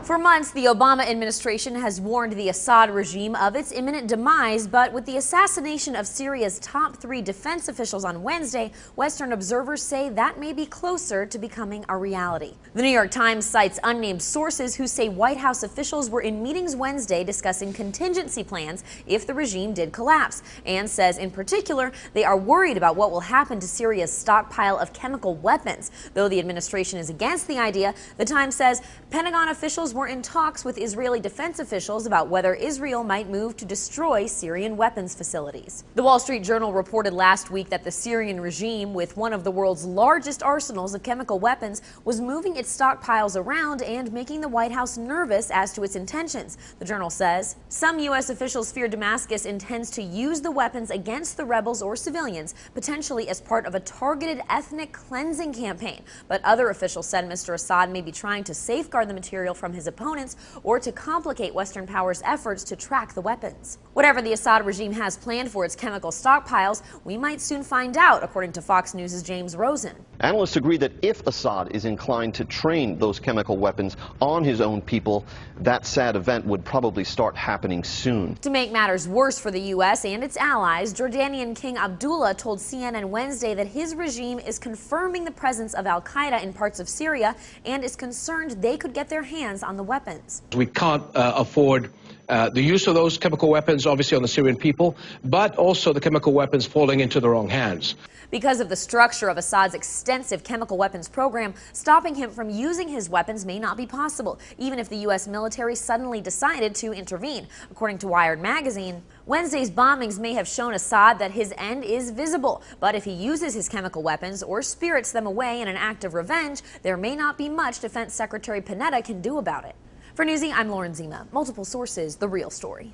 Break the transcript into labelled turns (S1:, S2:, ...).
S1: For months, the Obama administration has warned the Assad regime of its imminent demise, but with the assassination of Syria's top 3 defense officials on Wednesday, Western observers say that may be closer to becoming a reality. The New York Times cites unnamed sources who say White House officials were in meetings Wednesday discussing contingency plans if the regime did collapse, and says in particular they are worried about what will happen to Syria's stockpile of chemical weapons. Though the administration is against the idea, the Times says Pentagon officials were in talks with Israeli defense officials about whether Israel might move to destroy Syrian weapons facilities. The Wall Street Journal reported last week that the Syrian regime, with one of the world's largest arsenals of chemical weapons, was moving its stockpiles around and making the White House nervous as to its intentions. The Journal says some U.S. officials fear Damascus intends to use the weapons against the rebels or civilians, potentially as part of a targeted ethnic cleansing campaign. But other officials said Mr. Assad may be trying to safeguard the material from his opponents or to complicate Western powers' efforts to track the weapons. Whatever the Assad regime has planned for its chemical stockpiles, we might soon find out, according to Fox News' James Rosen.
S2: Analysts agree that if Assad is inclined to train those chemical weapons on his own people, that sad event would probably start happening soon.
S1: To make matters worse for the U.S. and its allies, Jordanian King Abdullah told CNN Wednesday that his regime is confirming the presence of al-Qaeda in parts of Syria and is concerned they could get their hands on the weapons.
S3: We can't afford the use of those chemical weapons, obviously, on the Syrian people, but also the chemical weapons falling into the wrong hands.
S1: Because of the structure of Assad's extensive chemical weapons program, stopping him from using his weapons may not be possible, even if the U.S. military suddenly decided to intervene. According to Wired magazine, Wednesday's bombings may have shown Assad that his end is visible, but if he uses his chemical weapons or spirits them away in an act of revenge, there may not be much Defense Secretary Panetta can do about it. For Newsy, I'm Lauren Zima. Multiple sources, the real story.